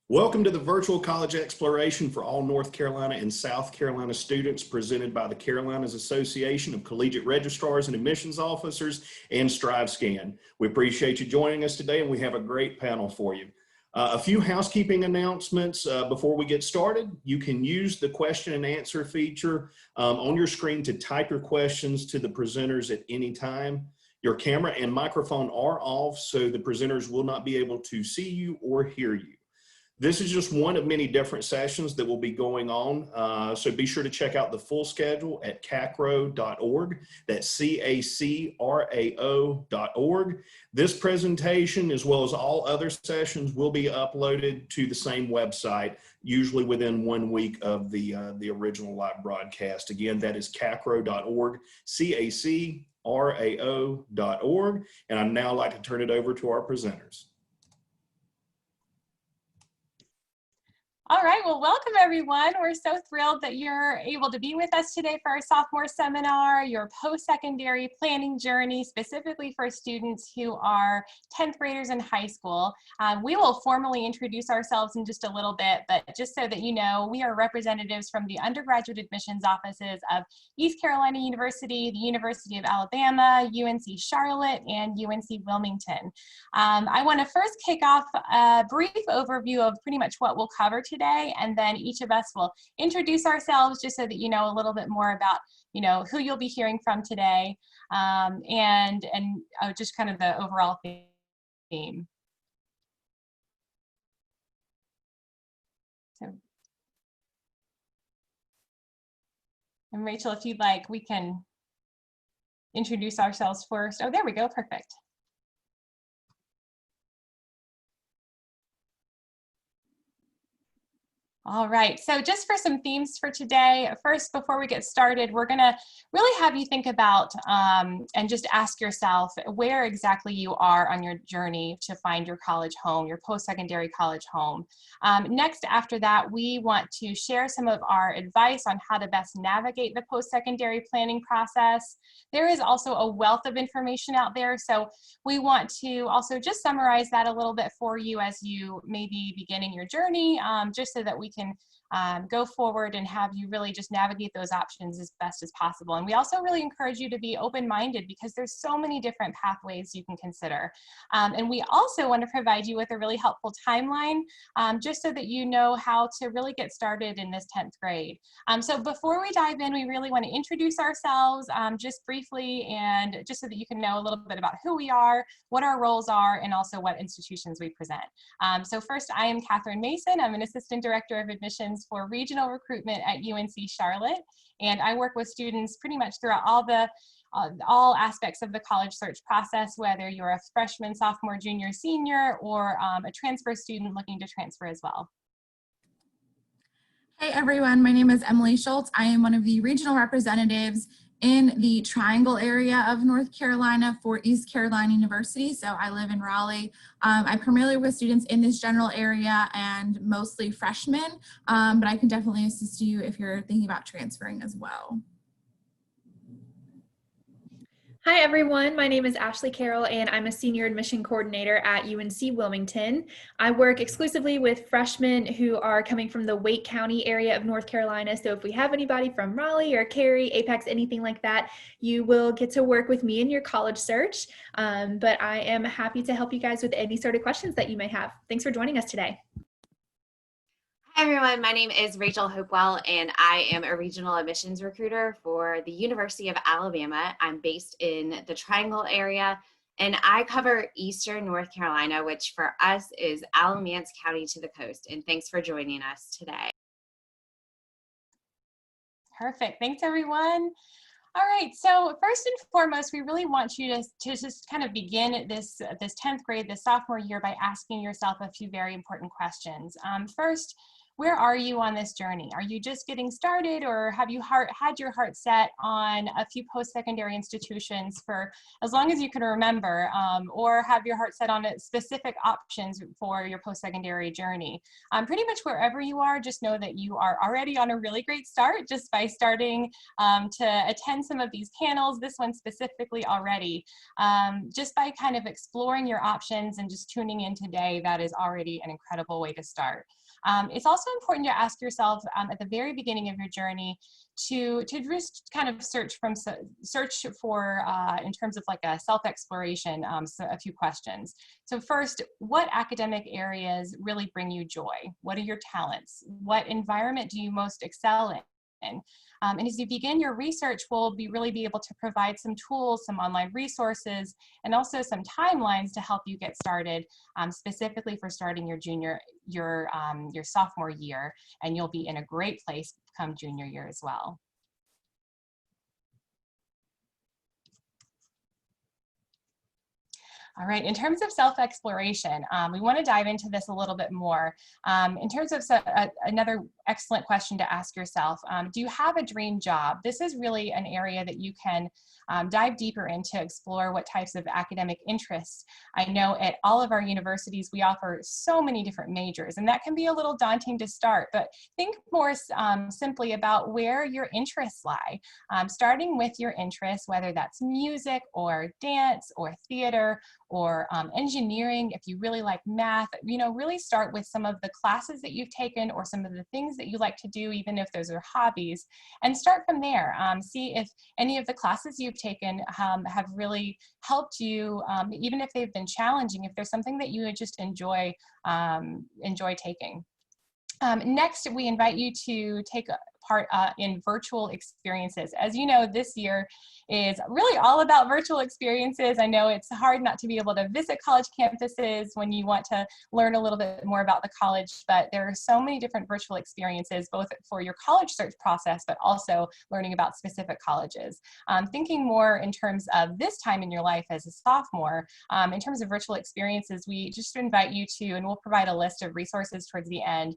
Welcome to the virtual college exploration for all North Carolina and South Carolina students presented by the Carolinas Association of Collegiate Registrars and Admissions Officers and StriveScan. We appreciate you joining us today, and we have a great panel for you. A few housekeeping announcements before we get started. You can use the question and answer feature on your screen to type your questions to the presenters at any time. Your camera and microphone are off, so the presenters will not be able to see you or hear you. This is just one of many different sessions that will be going on, so be sure to check out the full schedule at CACRAO.org. That's CACRAO.org. This presentation, as well as all other sessions, will be uploaded to the same website, usually within 1 week of the original live broadcast. Again, that is CACRAO.org, CACRAO.org. And I'd now like to turn it over to our presenters. All right, well, welcome everyone. We're so thrilled that you're able to be with us today for our sophomore seminar, your post-secondary planning journey, specifically for students who are 10th graders in high school. We will formally introduce ourselves in just a little bit, but just so that you know, we are representatives from the undergraduate admissions offices of East Carolina University, the University of Alabama, UNC Charlotte, and UNC Wilmington. I want to first kick off a brief overview of pretty much what we'll cover today, and then each of us will introduce ourselves just so that you know a little bit more about who you'll be hearing from today, and just kind of the overall theme. So, and Rachel, if you'd like, we can introduce ourselves first. Oh, there we go, perfect. All right, so just for some themes for today, first, before we get started, we're gonna really have you think about and just ask yourself where exactly you are on your journey to find your college home, your post-secondary college home. Next, after that, we want to share some of our advice on how to best navigate the post-secondary planning process. There is also a wealth of information out there, so we want to also just summarize that a little bit for you as you may be beginning your journey, just so that we can go forward and have you really just navigate those options as best as possible. And we also really encourage you to be open-minded because there's so many different pathways you can consider. And we also want to provide you with a really helpful timeline, just so that you know how to really get started in this 10th grade. So before we dive in, we really want to introduce ourselves just briefly, and just so that you can know a little bit about who we are, what our roles are, and also what institutions we present. So first, I am Catherine Mason. I'm an Assistant Director of Admissions for Regional Recruitment at UNC Charlotte, and I work with students pretty much throughout all aspects of the college search process, whether you're a freshman, sophomore, junior, senior, or a transfer student looking to transfer as well. Hey everyone, my name is Emily Schultz. I am one of the regional representatives in the Triangle area of North Carolina for East Carolina University. So I live in Raleigh. I primarily work with students in this general area and mostly freshmen, but I can definitely assist you if you're thinking about transferring as well. Hi everyone, my name is Ashley Carroll and I'm a senior admission coordinator at UNC Wilmington. I work exclusively with freshmen who are coming from the Wake County area of North Carolina. So if we have anybody from Raleigh or Cary, Apex, anything like that, you will get to work with me in your college search. But I am happy to help you guys with any sort of questions that you may have. Thanks for joining us today. Hi everyone, my name is Rachel Hopewell and I am a regional admissions recruiter for the University of Alabama. I'm based in the Triangle area and I cover Eastern North Carolina, which for us is Alamance County to the coast. And thanks for joining us today. Perfect, thanks everyone. All right, so first and foremost, we really want you to just kind of begin this 10th grade, this sophomore year, by asking yourself a few very important questions. First, where are you on this journey? Are you just getting started, or have you had your heart set on a few post-secondary institutions for as long as you can remember, or have your heart set on specific options for your post-secondary journey? Pretty much wherever you are, just know that you are already on a really great start just by starting to attend some of these panels, this one specifically already. Just by kind of exploring your options and just tuning in today, that is already an incredible way to start. It's also important to ask yourself at the very beginning of your journey to just kind of search for in terms of like a self-exploration, so a few questions. So first, what academic areas really bring you joy? What are your talents? What environment do you most excel in? And as you begin your research, we'll really be able to provide some tools, some online resources, and also some timelines to help you get started, specifically for starting your sophomore year, and you'll be in a great place come junior year as well. All right, in terms of self-exploration, we want to dive into this a little bit more. In terms of another excellent question to ask yourself, do you have a dream job? This is really an area that you can dive deeper into, explore what types of academic interests. I know at all of our universities, we offer so many different majors, and that can be a little daunting to start, but think more simply about where your interests lie. Starting with your interests, whether that's music or dance or theater or engineering, if you really like math, really start with some of the classes that you've taken or some of the things that you like to do, even if those are hobbies, and start from there. See if any of the classes you've taken have really helped you, even if they've been challenging, if there's something that you would just enjoy taking. Next, we invite you to take part in virtual experiences. As you know, this year is really all about virtual experiences. I know it's hard not to be able to visit college campuses when you want to learn a little bit more about the college, but there are so many different virtual experiences, both for your college search process, but also learning about specific colleges. Thinking more in terms of this time in your life as a sophomore, in terms of virtual experiences, we just invite you to, and we'll provide a list of resources towards the end,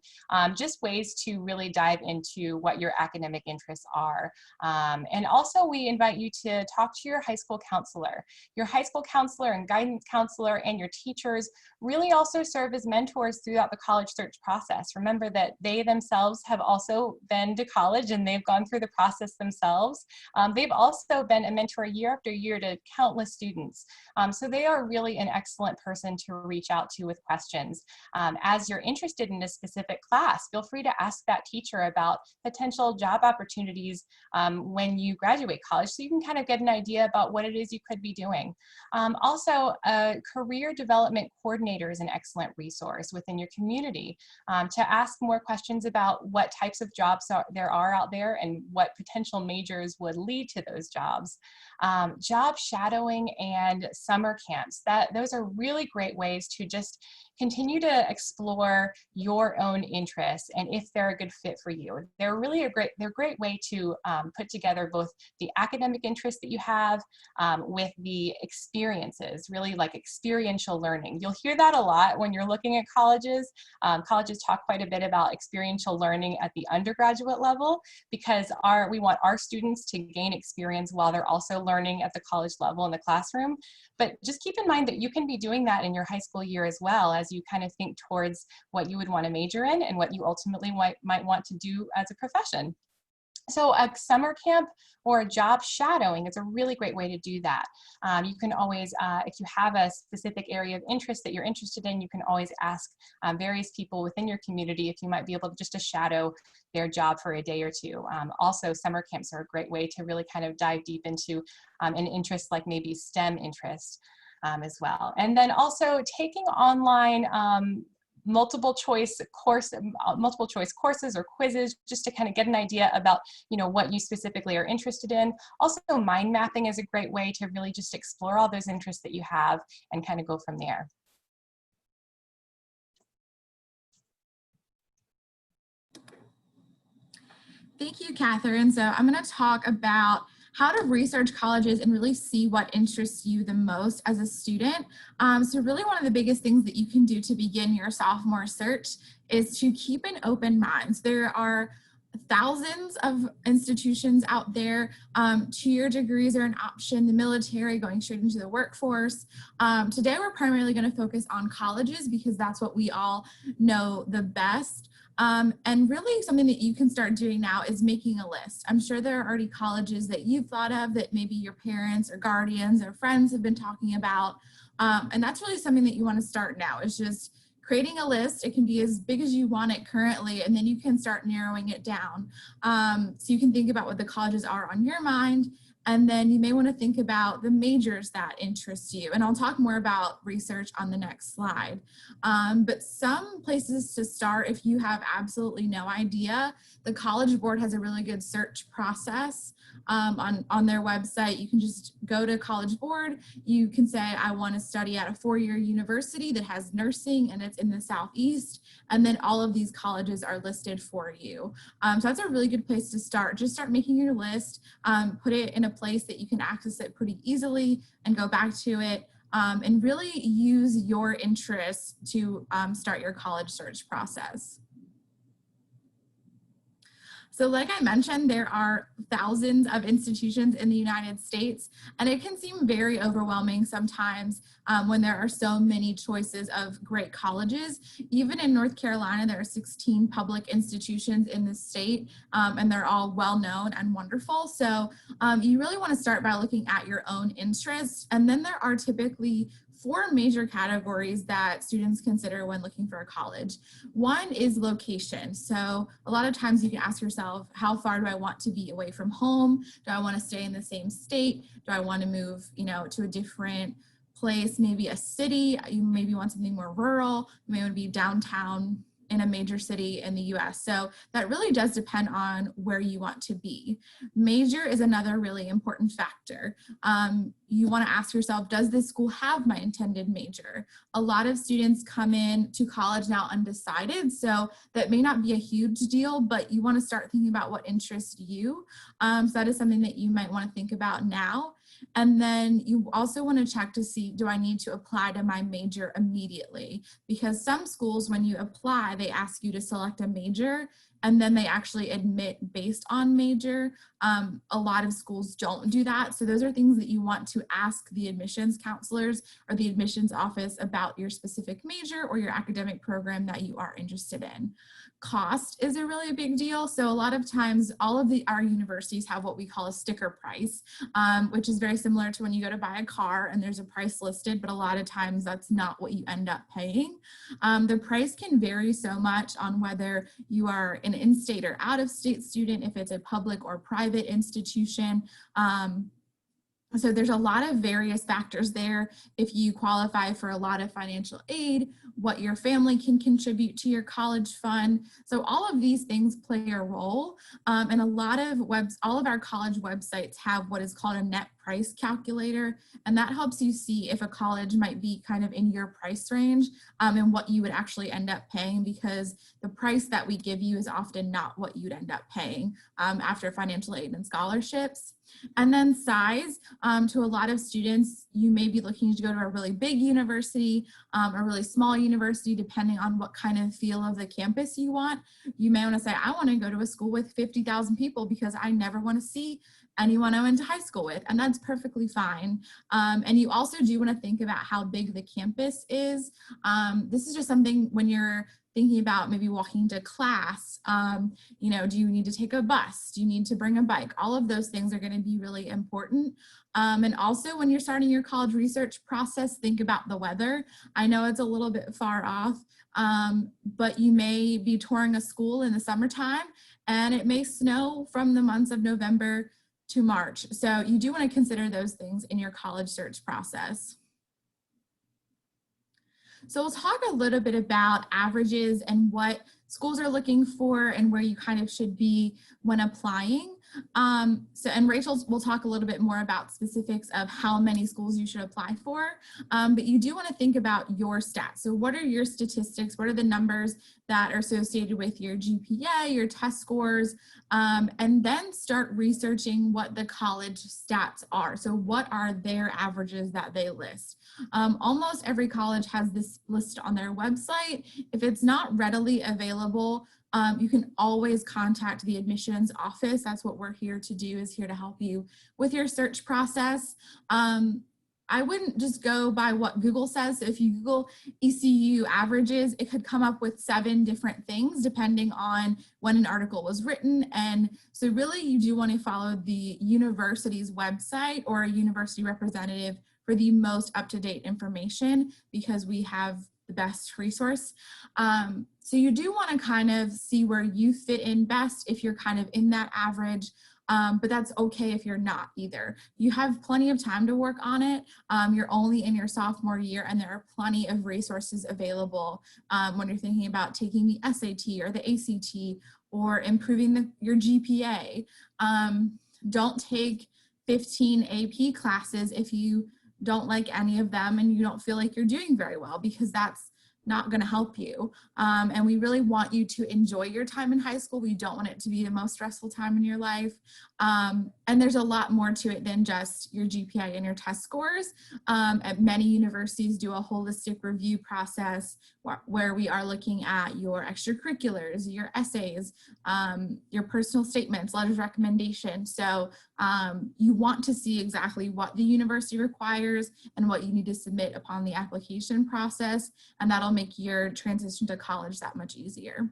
just ways to really dive into what your academic interests are. And also we invite you to talk to your high school counselor. Your high school counselor and guidance counselor and your teachers really also serve as mentors throughout the college search process. Remember that they themselves have also been to college and they've gone through the process themselves. They've also been a mentor year after year to countless students. So they are really an excellent person to reach out to with questions. As you're interested in a specific class, feel free to ask that teacher about potential job opportunities when you graduate college, so you can kind of get an idea about what it is you could be doing. Also, a career development coordinator is an excellent resource within your community to ask more questions about what types of jobs there are out there and what potential majors would lead to those jobs. Job shadowing and summer camps, those are really great ways to just continue to explore your own interests and if they're a good fit for you. They're really a great way to put together both the academic interests that you have with the experiences, really like experiential learning. You'll hear that a lot when you're looking at colleges. Colleges talk quite a bit about experiential learning at the undergraduate level because we want our students to gain experience while they're also learning at the college level in the classroom. But just keep in mind that you can be doing that in your high school year as well, as you kind of think towards what you would want to major in and what you ultimately might want to do as a profession. So a summer camp or a job shadowing is a really great way to do that. You can always, if you have a specific area of interest that you're interested in, you can always ask various people within your community if you might be able to shadow their job for a day or two. Also, summer camps are a great way to really kind of dive deep into an interest like maybe STEM interest as well. And then also taking online multiple choice courses or quizzes just to kind of get an idea about what you specifically are interested in. Also, mind mapping is a great way to really just explore all those interests that you have and kind of go from there. Thank you, Catherine. So I'm going to talk about how to research colleges and really see what interests you the most as a student. So really one of the biggest things that you can do to begin your sophomore search is to keep an open mind. So there are thousands of institutions out there. 2-year degrees are an option, the military, going straight into the workforce. Today we're primarily going to focus on colleges because that's what we all know the best. And really something that you can start doing now is making a list. I'm sure there are already colleges that you've thought of that maybe your parents or guardians or friends have been talking about. And that's really something that you want to start now, is just creating a list. It can be as big as you want it currently, and then you can start narrowing it down. So you can think about what the colleges are on your mind, and then you may want to think about the majors that interest you. And I'll talk more about research on the next slide. But some places to start, if you have absolutely no idea, the College Board has a really good search process on their website. You can just go to College Board. You can say, I want to study at a 4-year university that has nursing and it's in the Southeast. And then all of these colleges are listed for you. So that's a really good place to start. Just start making your list, put it in a place that you can access it pretty easily and go back to it. And really use your interests to start your college search process. So like I mentioned, there are thousands of institutions in the United States, and it can seem very overwhelming sometimes when there are so many choices of great colleges. Even in North Carolina, there are 16 public institutions in the state, and they're all well known and wonderful. So you really want to start by looking at your own interests, and then there are typically 4 major categories that students consider when looking for a college. One is location. So a lot of times you can ask yourself, how far do I want to be away from home? Do I want to stay in the same state? Do I want to move, to a different place, maybe a city? You maybe want something more rural. You may want to be downtown in a major city in the US. So that really does depend on where you want to be. Major is another really important factor. You want to ask yourself, does this school have my intended major? A lot of students come in to college now undecided, so that may not be a huge deal, but you want to start thinking about what interests you. So that is something that you might want to think about now. And then you also want to check to see, do I need to apply to my major immediately? Because some schools, when you apply, they ask you to select a major and then they actually admit based on major. A lot of schools don't do that. So those are things that you want to ask the admissions counselors or the admissions office about your specific major or your academic program that you are interested in. Cost is a really big deal. So a lot of times all of our universities have what we call a sticker price, which is very similar to when you go to buy a car and there's a price listed, but a lot of times that's not what you end up paying. The price can vary so much on whether you are an in-state or out-of-state student, if it's a public or private institution. So there's a lot of various factors there. If you qualify for a lot of financial aid, what your family can contribute to your college fund. So all of these things play a role. And all of our college websites have what is called a net price calculator. And that helps you see if a college might be kind of in your price range and what you would actually end up paying, because the price that we give you is often not what you'd end up paying after financial aid and scholarships. And then size, to a lot of students, you may be looking to go to a really big university, a really small university, depending on what kind of feel of the campus you want. You may want to say, I want to go to a school with 50,000 people because I never want to see anyone I went to high school with, and that's perfectly fine. And you also do want to think about how big the campus is. This is just something when you're thinking about maybe walking to class, do you need to take a bus? Do you need to bring a bike? All of those things are going to be really important. And also when you're starting your college research process, think about the weather. I know it's a little bit far off, but you may be touring a school in the summertime and it may snow from the months of November to March. So you do want to consider those things in your college search process. So we'll talk a little bit about averages and what schools are looking for and where you kind of should be when applying. And Rachel will talk a little bit more about specifics of how many schools you should apply for, but you do want to think about your stats. So what are your statistics? What are the numbers that are associated with your GPA, your test scores, and then start researching what the college stats are. So what are their averages that they list? Almost every college has this list on their website. If it's not readily available, you can always contact the admissions office. That's what we're here to do, is here to help you with your search process. I wouldn't just go by what Google says. So if you Google ECU averages, it could come up with 7 different things depending on when an article was written. And so really you do want to follow the university's website or a university representative for the most up-to-date information, because we have the best resource. So you do want to kind of see where you fit in best if you're kind of in that average. But that's okay if you're not either. You have plenty of time to work on it. You're only in your sophomore year, and there are plenty of resources available when you're thinking about taking the SAT or the ACT or improving your GPA. Don't take 15 AP classes if you don't like any of them and you don't feel like you're doing very well, because that's not going to help you. And we really want you to enjoy your time in high school. We don't want it to be the most stressful time in your life. And there's a lot more to it than just your GPA and your test scores. At many universities do a holistic review process where we are looking at your extracurriculars, your essays, your personal statements, letters of recommendation. So you want to see exactly what the university requires and what you need to submit upon the application process, and that'll make your transition to college that much easier.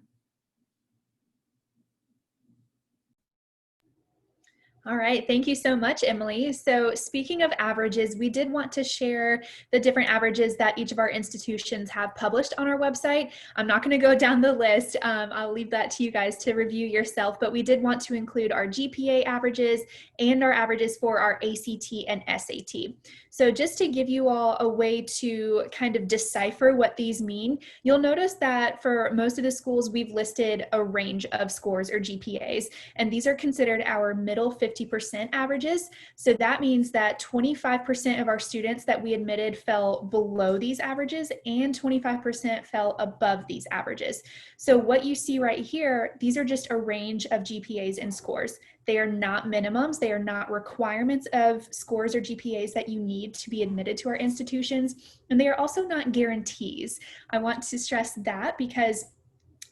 All right, thank you so much, Emily. So speaking of averages, we did want to share the different averages that each of our institutions have published on our website. I'm not going to go down the list. I'll leave that to you guys to review yourself, but we did want to include our GPA averages and our averages for our ACT and SAT. So just to give you all a way to kind of decipher what these mean, you'll notice that for most of the schools, we've listed a range of scores or GPAs, and these are considered our middle 50% averages. So that means that 25% of our students that we admitted fell below these averages and 25% fell above these averages. So what you see right here, these are just a range of GPAs and scores. They are not minimums. They are not requirements of scores or GPAs that you need to be admitted to our institutions. And they are also not guarantees. I want to stress that because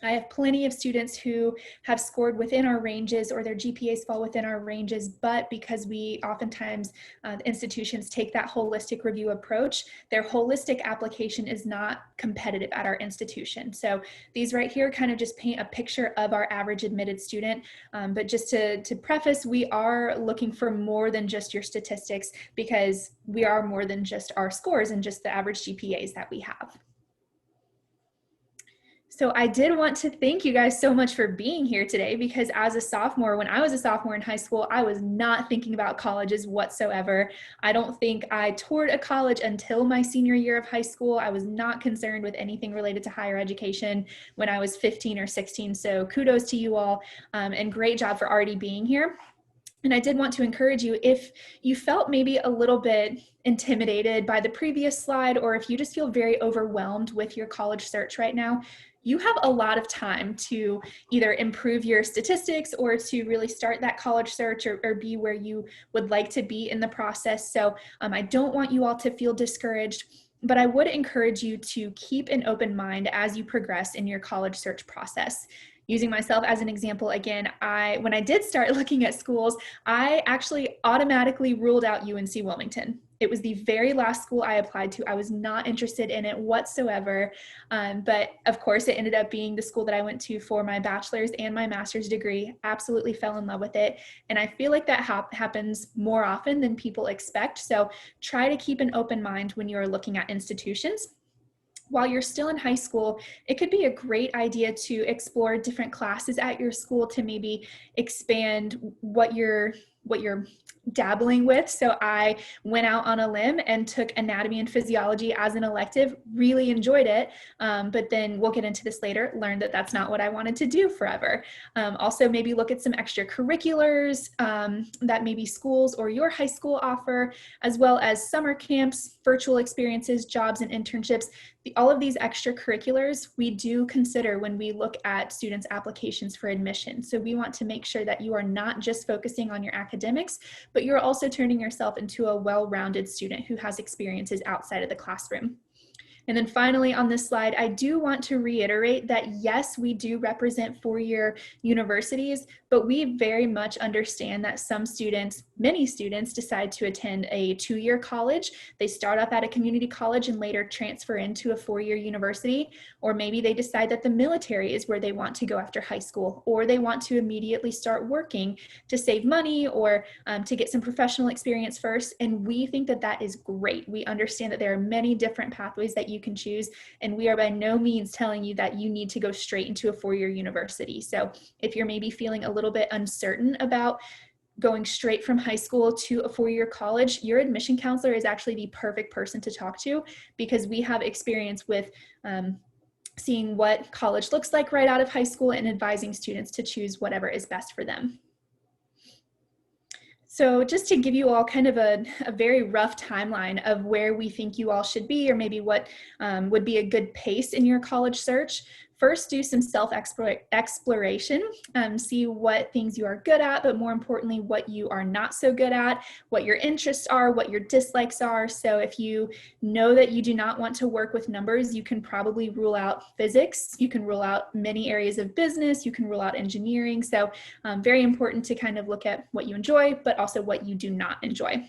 I have plenty of students who have scored within our ranges or their GPAs fall within our ranges, but because we oftentimes, the institutions take that holistic review approach, their holistic application is not competitive at our institution. So these right here kind of just paint a picture of our average admitted student. But just to preface, we are looking for more than just your statistics, because we are more than just our scores and just the average GPAs that we have. So I did want to thank you guys so much for being here today, because as a sophomore, when I was a sophomore in high school, I was not thinking about colleges whatsoever. I don't think I toured a college until my senior year of high school. I was not concerned with anything related to higher education when I was 15 or 16. So kudos to you all, and great job for already being here. And I did want to encourage you, if you felt maybe a little bit intimidated by the previous slide, or if you just feel very overwhelmed with your college search right now, you have a lot of time to either improve your statistics or to really start that college search or be where you would like to be in the process. So I don't want you all to feel discouraged, but I would encourage you to keep an open mind as you progress in your college search process. Using myself as an example, again, when I did start looking at schools, I actually automatically ruled out UNC Wilmington. It was the very last school I applied to. I was not interested in it whatsoever. But of course, it ended up being the school that I went to for my bachelor's and my master's degree. Absolutely fell in love with it. And I feel like that happens more often than people expect. So try to keep an open mind when you're looking at institutions. While you're still in high school, it could be a great idea to explore different classes at your school to maybe expand what you're dabbling with. So I went out on a limb and took anatomy and physiology as an elective, really enjoyed it. But then we'll get into this later, learned that that's not what I wanted to do forever. Also maybe look at some extracurriculars that maybe schools or your high school offer, as well as summer camps, virtual experiences, jobs, and internships. All of these extracurriculars we do consider when we look at students' applications for admission. So we want to make sure that you are not just focusing on your academics, but you're also turning yourself into a well-rounded student who has experiences outside of the classroom. And then finally on this slide, I do want to reiterate that yes, we do represent four-year universities, but we very much understand that some students, many students, decide to attend a two-year college. They start off at a community college and later transfer into a four-year university, or maybe they decide that the military is where they want to go after high school, or they want to immediately start working to save money or to get some professional experience first. And we think that that is great. We understand that there are many different pathways that you can choose, and we are by no means telling you that you need to go straight into a four-year university. So if you're maybe feeling a little bit uncertain about going straight from high school to a four-year college, your admission counselor is actually the perfect person to talk to, because we have experience with seeing what college looks like right out of high school and advising students to choose whatever is best for them. So just to give you all kind of a very rough timeline of where we think you all should be, or maybe what would be a good pace in your college search. First, do some self-exploration, see what things you are good at, but more importantly, what you are not so good at, what your interests are, what your dislikes are. So if you know that you do not want to work with numbers, you can probably rule out physics, you can rule out many areas of business, you can rule out engineering. So very important to kind of look at what you enjoy, but also what you do not enjoy.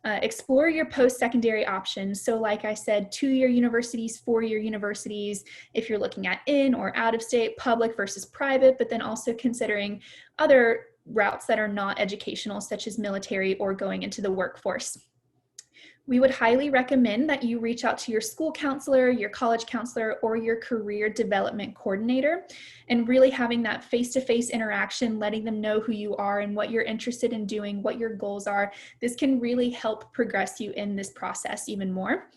Explore your post-secondary options. So like I said, two-year universities, four-year universities, if you're looking at in or out of state, public versus private, but then also considering other routes that are not educational, such as military or going into the workforce. We would highly recommend that you reach out to your school counselor, your college counselor, or your career development coordinator, and really having that face-to-face interaction, letting them know who you are and what you're interested in doing, what your goals are. This can really help progress you in this process even more.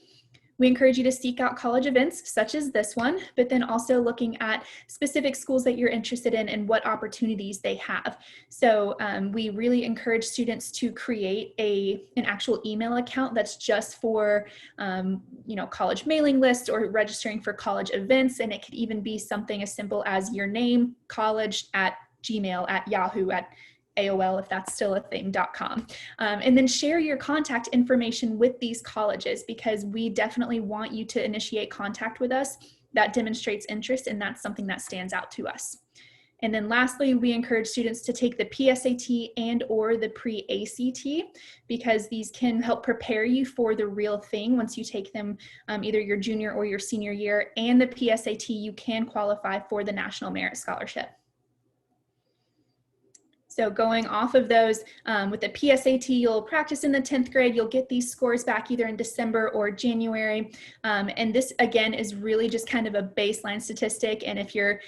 We encourage you to seek out college events such as this one, but then also looking at specific schools that you're interested in and what opportunities they have. So we really encourage students to create an actual email account that's just for college mailing lists or registering for college events. And it could even be something as simple as your name, college at Gmail, at Yahoo, at AOL, if that's still a thing.com. And then share your contact information with these colleges, because we definitely want you to initiate contact with us. That demonstrates interest, and that's something that stands out to us. And then lastly, we encourage students to take the PSAT and or the pre-ACT, because these can help prepare you for the real thing once you take them either your junior or your senior year. And the PSAT, you can qualify for the National Merit Scholarship. So going off of those, with the PSAT, you'll practice in the 10th grade, you'll get these scores back either in December or January. And this, again, is really just kind of a baseline statistic. And if you're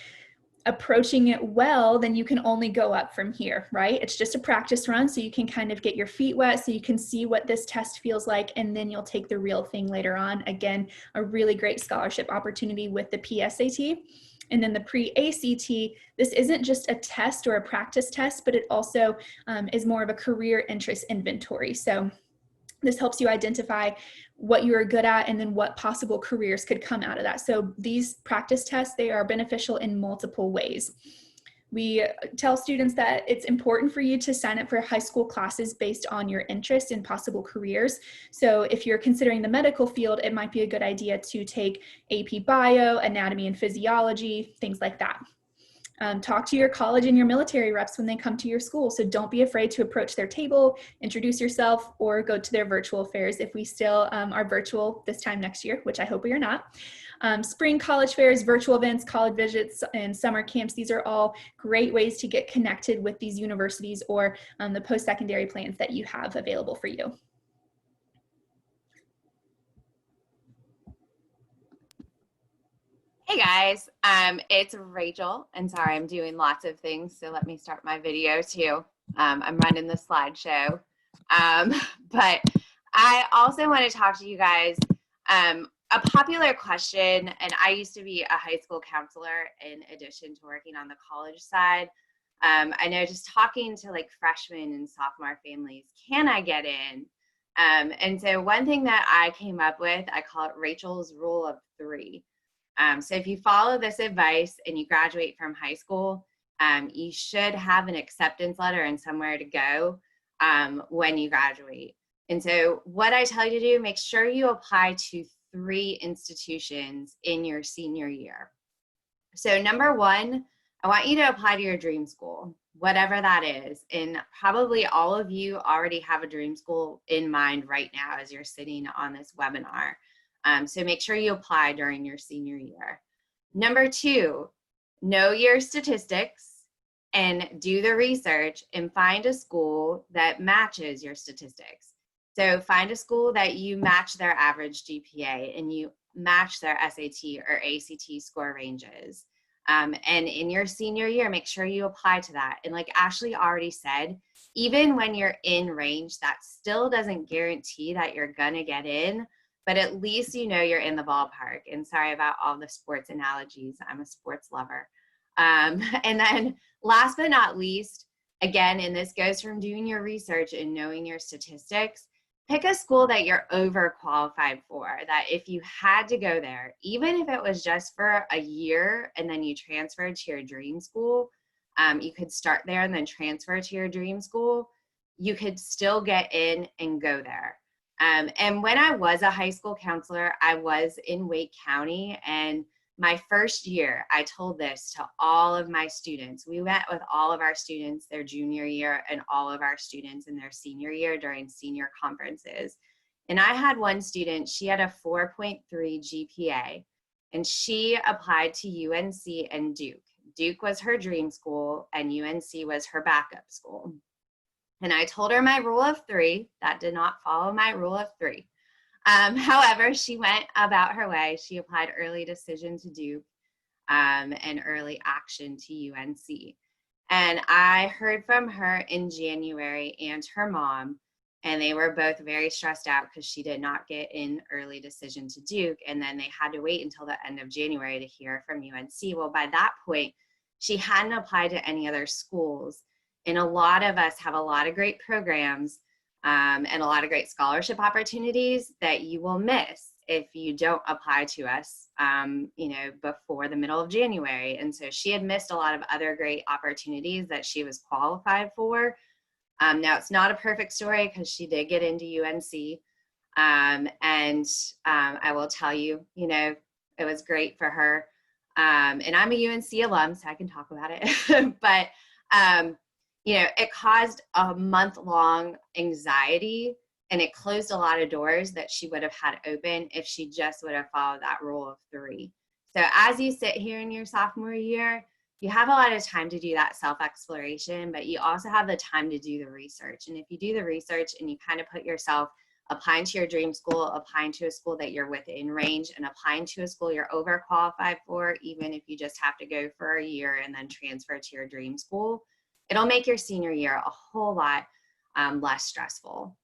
approaching it well, then you can only go up from here, right? It's just a practice run, so you can kind of get your feet wet, so you can see what this test feels like, and then you'll take the real thing later on. Again, a really great scholarship opportunity with the PSAT. And then the pre-ACT, this isn't just a test or a practice test, but it also is more of a career interest inventory. So this helps you identify what you are good at and then what possible careers could come out of that. So these practice tests, they are beneficial in multiple ways. We tell students that it's important for you to sign up for high school classes based on your interest in possible careers. So if you're considering the medical field, it might be a good idea to take AP Bio, Anatomy and Physiology, things like that. Talk to your college and your military reps when they come to your school. So don't be afraid to approach their table, introduce yourself, or go to their virtual fairs if we still are virtual this time next year, which I hope we are not. Spring college fairs, virtual events, college visits, and summer camps, these are all great ways to get connected with these universities or the post-secondary plans that you have available for you. Hey guys, it's Rachel, and sorry, I'm doing lots of things, so let me start my video too. I'm running the slideshow, but I also want to talk to you guys. A popular question, and I used to be a high school counselor in addition to working on the college side. I know just talking to like freshmen and sophomore families, can I get in? And so one thing that I came up with, I call it Rachel's Rule of 3. So if you follow this advice and you graduate from high school, you should have an acceptance letter and somewhere to go when you graduate. And so what I tell you to do, make sure you apply to 3 institutions in your senior year. So number 1, I want you to apply to your dream school, whatever that is. And probably all of you already have a dream school in mind right now as you're sitting on this webinar. So make sure you apply during your senior year. Number 2, know your statistics and do the research and find a school that matches your statistics. So find a school that you match their average GPA and you match their SAT or ACT score ranges. And in your senior year, make sure you apply to that. And like Ashley already said, even when you're in range, that still doesn't guarantee that you're gonna get in, but at least you know you're in the ballpark. And sorry about all the sports analogies, I'm a sports lover. And then last but not least, again, and this goes from doing your research and knowing your statistics, pick a school that you're overqualified for, that if you had to go there, even if it was just for a year and then you transferred to your dream school, you could start there and then transfer to your dream school, you could still get in and go there. And when I was a high school counselor, I was in Wake County, and my first year, I told this to all of my students. We went with all of our students their junior year and all of our students in their senior year during senior conferences. And I had one student, she had a 4.3 GPA, and she applied to UNC and Duke. Duke was her dream school, and UNC was her backup school. And I told her my rule of 3. That did not follow my rule of 3. However, she went about her way. She applied early decision to Duke and early action to UNC. And I heard from her in January and her mom, and they were both very stressed out because she did not get in early decision to Duke. And then they had to wait until the end of January to hear from UNC. Well, by that point, she hadn't applied to any other schools. And a lot of us have a lot of great programs and a lot of great scholarship opportunities that you will miss if you don't apply to us, before the middle of January. And so she had missed a lot of other great opportunities that she was qualified for. Now it's not a perfect story because she did get into UNC. I will tell you, it was great for her. And I'm a UNC alum, so I can talk about it. But it caused a month-long anxiety, and it closed a lot of doors that she would have had open if she just would have followed that rule of 3. So as you sit here in your sophomore year, you have a lot of time to do that self-exploration, but you also have the time to do the research. And if you do the research and you kind of put yourself applying to your dream school, applying to a school that you're within range, and applying to a school you're overqualified for, even if you just have to go for a year and then transfer to your dream school, it'll make your senior year a whole lot less stressful.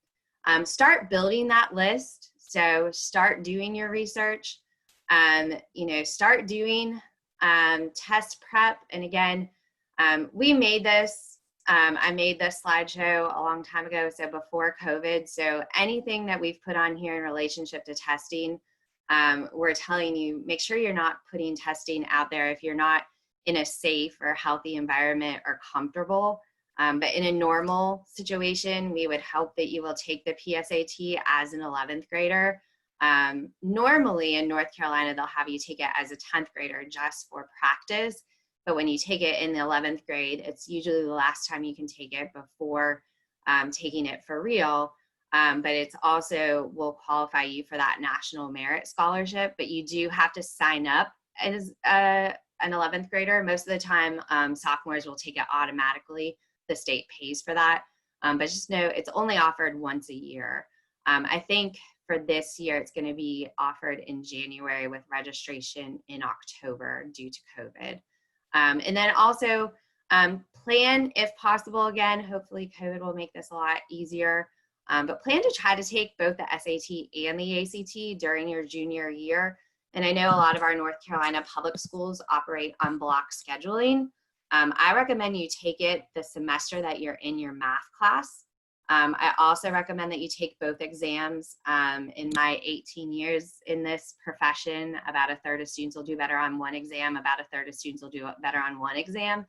Start building that list. So start doing your research, start doing test prep. And again, we made this, I made this slideshow a long time ago, so before COVID. So anything that we've put on here in relationship to testing, we're telling you, make sure you're not putting testing out there if you're not in a safe or healthy environment or comfortable. But in a normal situation, we would hope that you will take the PSAT as an 11th grader. Normally in North Carolina, they'll have you take it as a 10th grader just for practice. But when you take it in the 11th grade, it's usually the last time you can take it before taking it for real. But it's also will qualify you for that National Merit Scholarship. But you do have to sign up as an 11th grader. Most of the time, sophomores will take it automatically. The state pays for that. But just know it's only offered once a year. I think for this year, it's going to be offered in January with registration in October due to COVID. And then also plan, if possible, again, hopefully COVID will make this a lot easier, but plan to try to take both the SAT and the ACT during your junior year. And I know a lot of our North Carolina public schools operate on block scheduling. I recommend you take it the semester that you're in your math class. I also recommend that you take both exams. In my 18 years in this profession, about a third of students will do better on one exam, about a third of students will do better on one exam,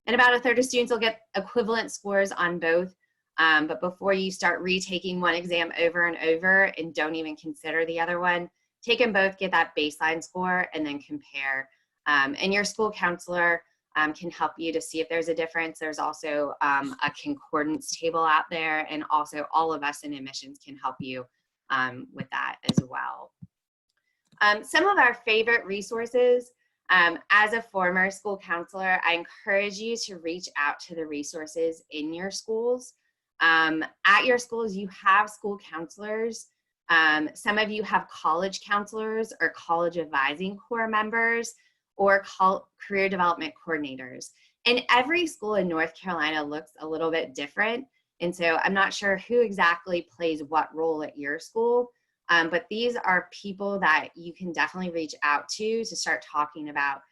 and about a third of students will get equivalent scores on both. But before you start retaking one exam over and over and don't even consider the other one, take them both, get that baseline score, and then compare. And your school counselor can help you to see if there's a difference. There's also a concordance table out there, and also all of us in admissions can help you with that as well. Some of our favorite resources, as a former school counselor, I encourage you to reach out to the resources in your schools. At your schools, you have school counselors. Some of you have college counselors or college advising corps members or career development coordinators. And every school in North Carolina looks a little bit different. And so I'm not sure who exactly plays what role at your school, but these are people that you can definitely reach out to start talking about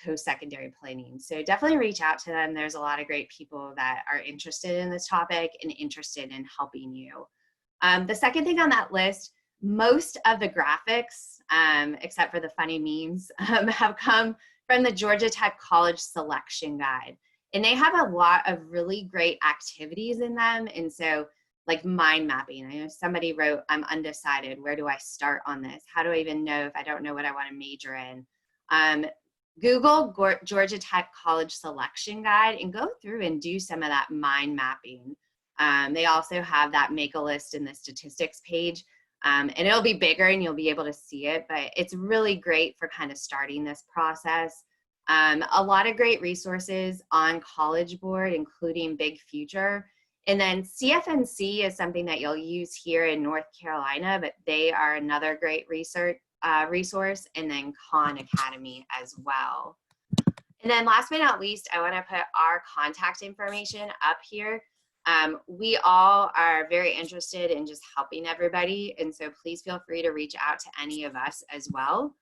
post-secondary planning. So definitely reach out to them. There's a lot of great people that are interested in this topic and interested in helping you. The second thing on that list, most of the graphics, except for the funny memes, have come from the Georgia Tech College Selection Guide. And they have a lot of really great activities in them. And so like mind mapping, I know somebody wrote, I'm undecided, where do I start on this? How do I even know if I don't know what I want to major in? Google Georgia Tech College Selection Guide and go through and do some of that mind mapping. They also have that make a list in the statistics page, and it'll be bigger and you'll be able to see it, but it's really great for kind of starting this process. A lot of great resources on College Board, including Big Future. And then CFNC is something that you'll use here in North Carolina, but they are another great resource, and then Khan Academy as well. And then last but not least, I want to put our contact information up here. We all are very interested in just helping everybody, and so please feel free to reach out to any of us as well.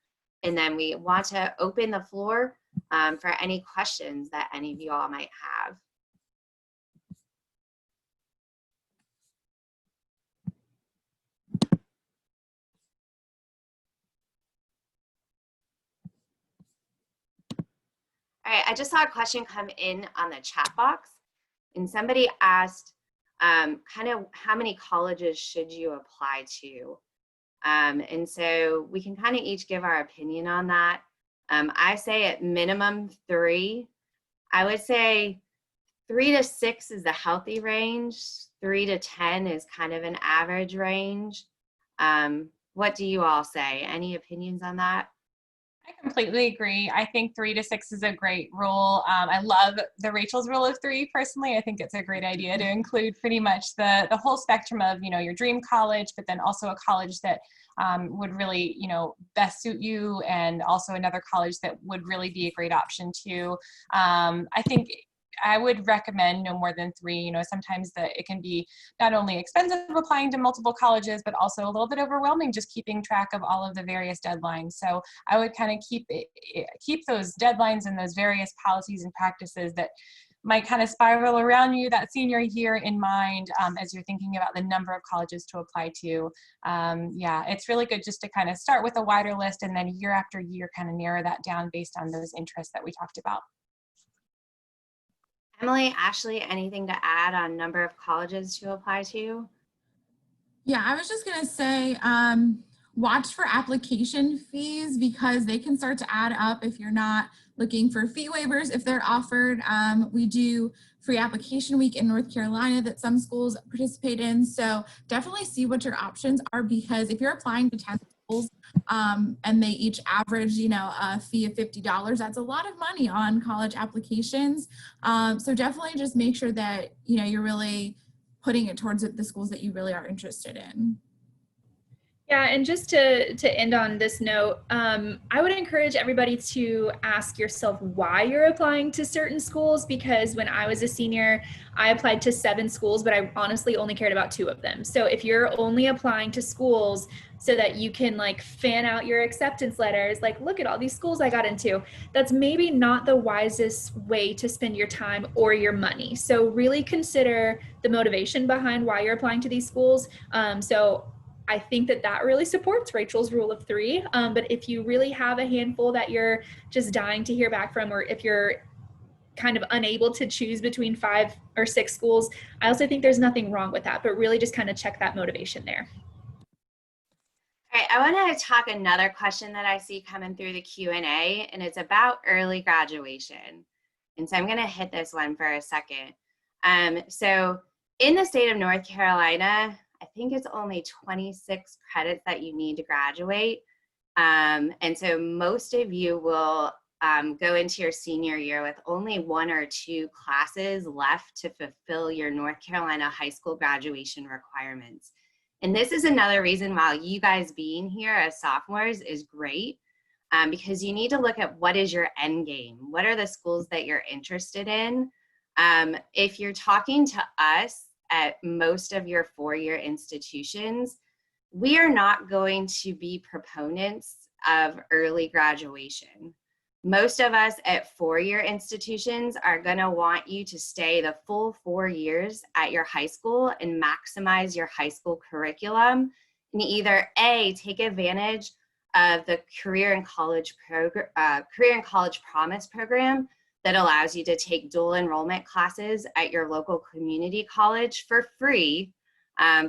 And then we want to open the floor for any questions that any of you all might have. All right, I just saw a question come in on the chat box, and somebody asked kind of how many colleges should you apply to? And so we can kind of each give our opinion on that. I say at minimum 3. I would say 3 to 6 is the healthy range. 3 to 10 is kind of an average range. What do you all say? Any opinions on that? I completely agree. I think 3 to 6 is a great rule. I love the Rachel's rule of 3 personally. I think it's a great idea to include pretty much the whole spectrum of, your dream college, but then also a college that would really, best suit you, and also another college that would really be a great option too. I think I would recommend no more than 3. Sometimes it can be not only expensive applying to multiple colleges, but also a little bit overwhelming just keeping track of all of the various deadlines. So I would kind of keep those deadlines and those various policies and practices that might kind of spiral around you that senior year in mind as you're thinking about the number of colleges to apply to. Yeah, it's really good just to kind of start with a wider list and then year after year kind of narrow that down based on those interests that we talked about. Emily, Ashley, anything to add on number of colleges to apply to? Yeah, I was just gonna say, watch for application fees because they can start to add up if you're not looking for fee waivers if they're offered. We do free application week in North Carolina that some schools participate in. So definitely see what your options are, because if you're applying to 10 schools and they each average, a fee of $50, that's a lot of money on college applications. So definitely just make sure that, you're really putting it towards the schools that you really are interested in. Yeah, and just to end on this note, I would encourage everybody to ask yourself why you're applying to certain schools, because when I was a senior, I applied to 7 schools, but I honestly only cared about 2 of them. So if you're only applying to schools so that you can like fan out your acceptance letters, like look at all these schools I got into, that's maybe not the wisest way to spend your time or your money. So really consider the motivation behind why you're applying to these schools. So I think that that really supports Rachel's rule of 3. But if you really have a handful that you're just dying to hear back from, or if you're kind of unable to choose between 5 or 6 schools, I also think there's nothing wrong with that, but really just kind of check that motivation there. All right, I want to talk another question that I see coming through the Q&A, and it's about early graduation. And so I'm going to hit this one for a second. So in the state of North Carolina, I think it's only 26 credits that you need to graduate. And so most of you will go into your senior year with only 1 or 2 classes left to fulfill your North Carolina high school graduation requirements. And this is another reason why you guys being here as sophomores is great, because you need to look at what is your end game. What are the schools that you're interested in? If you're talking to us at most of your 4-year institutions, we are not going to be proponents of early graduation. Most of us at 4-year institutions are going to want you to stay the full 4 years at your high school and maximize your high school curriculum, and either A, take advantage of the Career and College Promise program that allows you to take dual enrollment classes at your local community college for free.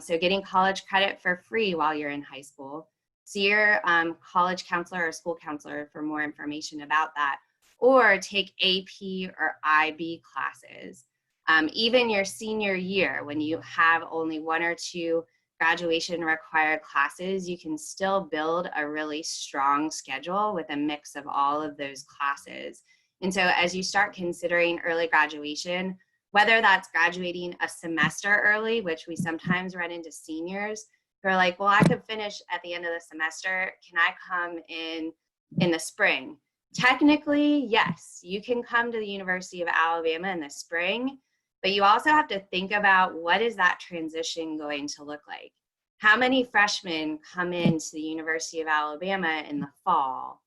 So getting college credit for free while you're in high school. See your college counselor or school counselor for more information about that, or take AP or IB classes. Even your senior year, when you have only 1 or 2 graduation required classes, you can still build a really strong schedule with a mix of all of those classes. And so as you start considering early graduation, whether that's graduating a semester early, which we sometimes run into seniors who are like, well, I could finish at the end of the semester. Can I come in the spring? Technically, yes, you can come to the University of Alabama in the spring, but you also have to think about what is that transition going to look like? How many freshmen come into the University of Alabama in the fall?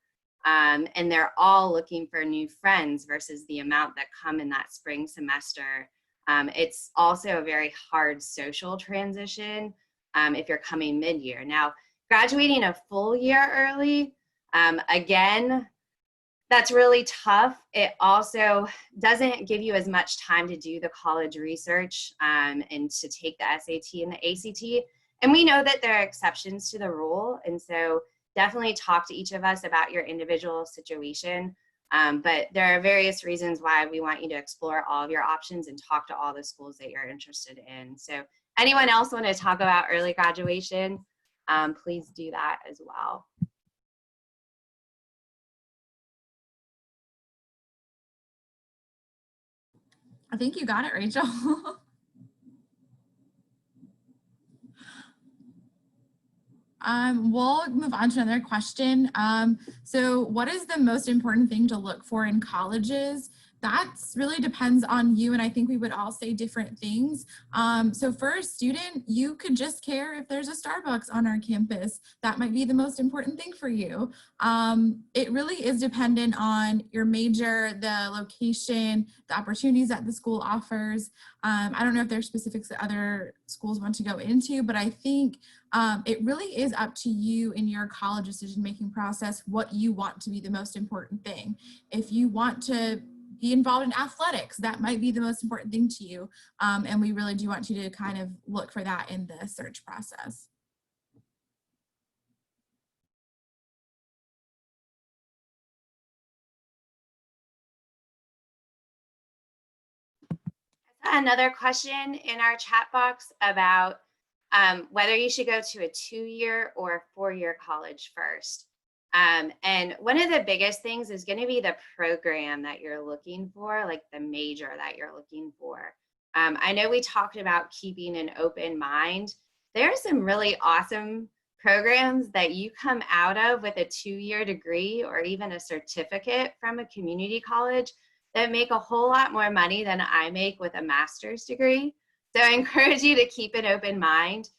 And they're all looking for new friends versus the amount that come in that spring semester. It's also a very hard social transition if you're coming mid-year. Now, graduating a full year early, again, that's really tough. It also doesn't give you as much time to do the college research and to take the SAT and the ACT. And we know that there are exceptions to the rule. And so definitely talk to each of us about your individual situation. But there are various reasons why we want you to explore all of your options and talk to all the schools that you're interested in. So anyone else want to talk about early graduation, please do that as well. I think you got it, Rachel. We'll move on to another question. So what is the most important thing to look for in colleges? That's really depends on you, and I think we would all say different things. So for a student, you could just care if there's a Starbucks on our campus. That might be the most important thing for you. It really is dependent on your major, the location, the opportunities that the school offers. I don't know if there's specifics that other schools want to go into, but I think it really is up to you in your college decision-making process what you want to be the most important thing. If you want to be involved in athletics, that might be the most important thing to you. And we really do want you to kind of look for that in the search process. Another question in our chat box about whether you should go to a 2-year or a 4-year college first. And one of the biggest things is going to be the program that you're looking for, like the major that you're looking for. I know we talked about keeping an open mind. There are some really awesome programs that you come out of with a 2-year degree or even a certificate from a community college that make a whole lot more money than I make with a master's degree. So I encourage you to keep an open mind.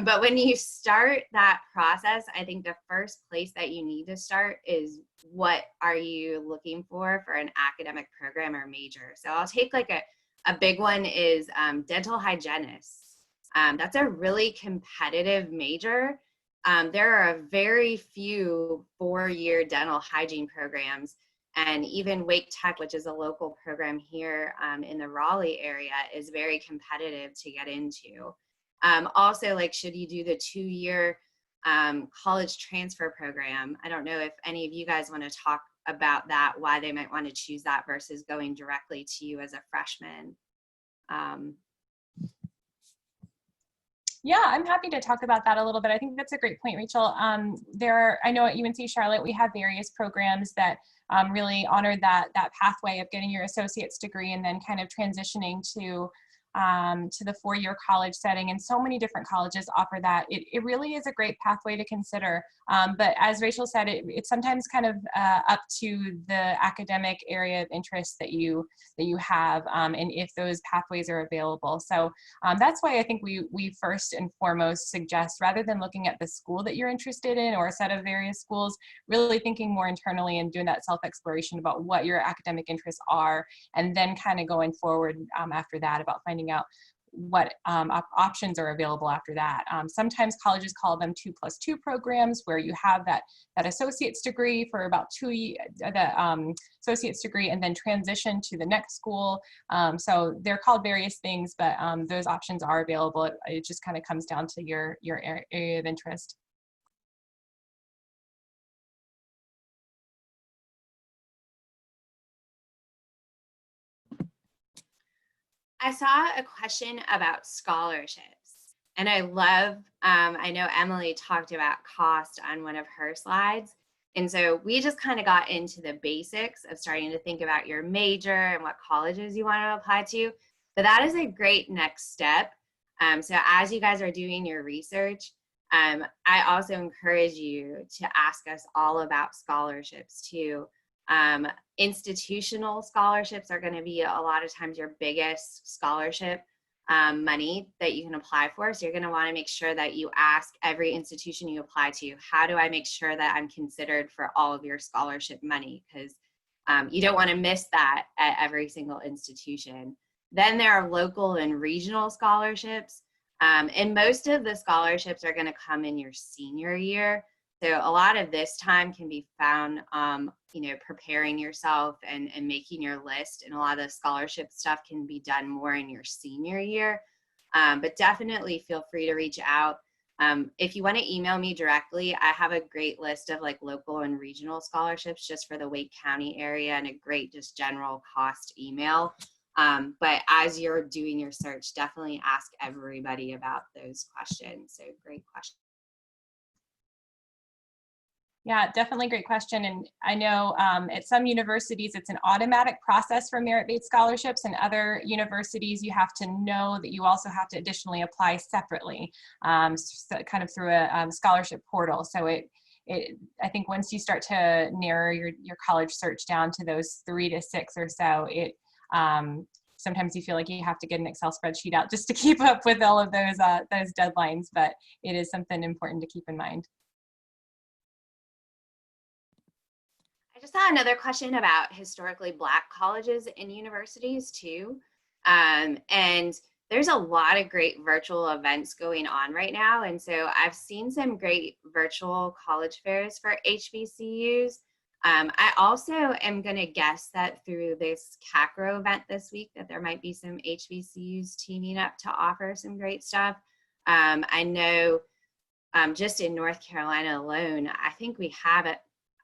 But when you start that process, I think the first place that you need to start is what are you looking for an academic program or major. So I'll take like a big one is dental hygienist. That's a really competitive major. There are very few 4-year dental hygiene programs, and even Wake Tech, which is a local program here in the Raleigh area, is very competitive to get into. Also, like, should you do the 2-year college transfer program? I don't know if any of you guys want to talk about that, why they might want to choose that versus going directly to you as a freshman. Yeah, I'm happy to talk about that a little bit. I think that's a great point, Rachel. I know at UNC Charlotte, we have various programs that really honor that pathway of getting your associate's degree and then kind of transitioning to the 4-year college setting, and so many different colleges offer that. It really is a great pathway to consider. But as Rachel said, it's sometimes kind of up to the academic area of interest that you have, and if those pathways are available. So that's why I think we first and foremost suggest, rather than looking at the school that you're interested in or a set of various schools, really thinking more internally and doing that self-exploration about what your academic interests are, and then kind of going forward after that about finding out what options are available after that. Sometimes colleges call them 2+2 programs, where you have that associate's degree for about 2 years, associate's degree, and then transition to the next school. So they're called various things, but those options are available. It just kind of comes down to your area of interest. I saw a question about scholarships, and I love, I know Emily talked about cost on one of her slides. And so we just kind of got into the basics of starting to think about your major and what colleges you want to apply to. But that is a great next step. So as you guys are doing your research, I also encourage you to ask us all about scholarships too. Institutional scholarships are going to be a lot of times your biggest scholarship money that you can apply for. So you're going to want to make sure that you ask every institution you apply to, how do I make sure that I'm considered for all of your scholarship money? Because you don't want to miss that at every single institution. Then there are local and regional scholarships. And most of the scholarships are going to come in your senior year. So a lot of this time can be found, preparing yourself and making your list. And a lot of the scholarship stuff can be done more in your senior year. But definitely feel free to reach out. If you want to email me directly, I have a great list of like local and regional scholarships just for the Wake County area, and a great just general cost email. But as you're doing your search, definitely ask everybody about those questions. So great question. Yeah, definitely great question. And I know at some universities, it's an automatic process for merit-based scholarships, and other universities, you have to know that you also have to additionally apply separately, so kind of through a scholarship portal. So I think once you start to narrow your college search down to those 3 to 6 or so, sometimes you feel like you have to get an Excel spreadsheet out just to keep up with all of those deadlines, but it is something important to keep in mind. I just saw another question about historically Black colleges and universities too. And there's a lot of great virtual events going on right now. And so I've seen some great virtual college fairs for HBCUs. I also am going to guess that through this CACRAO event this week that there might be some HBCUs teaming up to offer some great stuff. I know just in North Carolina alone, I think we have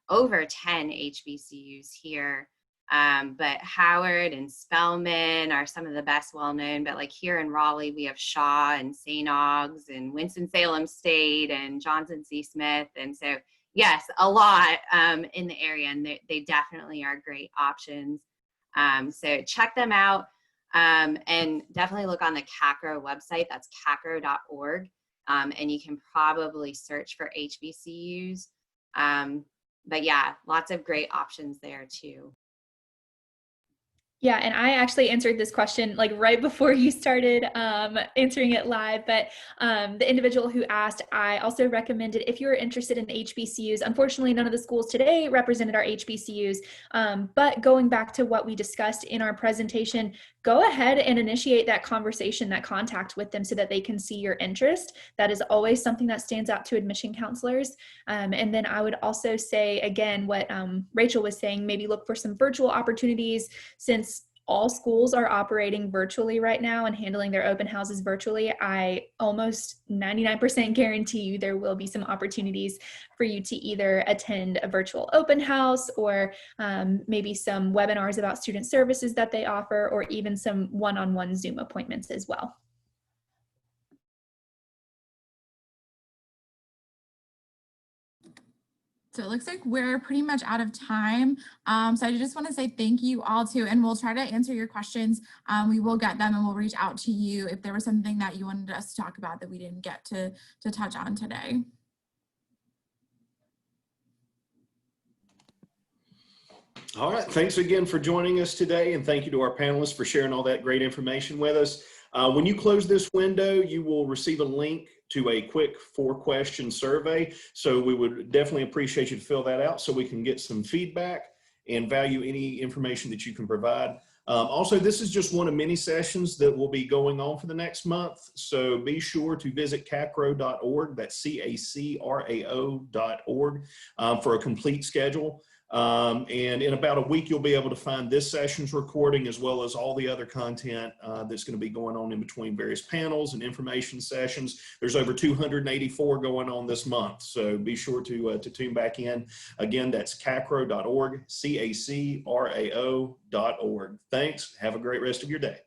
over 10 HBCUs here, but Howard and Spelman are some of the best well-known, but like here in Raleigh, we have Shaw and St. Aug's and Winston-Salem State and Johnson C. Smith. And so, yes, a lot in the area, and they definitely are great options. So check them out, and definitely look on the CACRAO website. That's cacrao.org. and you can probably search for HBCUs. But yeah, lots of great options there too. Yeah, and I actually answered this question like right before you started answering it live, but the individual who asked, I also recommended if you're interested in HBCUs, unfortunately none of the schools today represented our HBCUs, but going back to what we discussed in our presentation, go ahead and initiate that conversation, that contact with them so that they can see your interest. That is always something that stands out to admission counselors. And then I would also say, again, what Rachel was saying, maybe look for some virtual opportunities since all schools are operating virtually right now and handling their open houses virtually. I almost 99% guarantee you there will be some opportunities for you to either attend a virtual open house or maybe some webinars about student services that they offer, or even some one-on-one Zoom appointments as well. So it looks like we're pretty much out of time. So I just want to say thank you all too, and we'll try to answer your questions. We will get them and we'll reach out to you if there was something that you wanted us to talk about that we didn't get to touch on today. All right, thanks again for joining us today, and thank you to our panelists for sharing all that great information with us. When you close this window, you will receive a link to a quick 4-question survey. So we would definitely appreciate you to fill that out so we can get some feedback and value any information that you can provide. Also, this is just one of many sessions that will be going on for the next month. So be sure to visit CACRAO.org, that's CACRAO.org, for a complete schedule. And in about a week, you'll be able to find this session's recording as well as all the other content that's going to be going on in between various panels and information sessions. There's over 284 going on this month, so be sure to tune back in. Again, that's CACRAO.org, CACRAO.org. Thanks. Have a great rest of your day.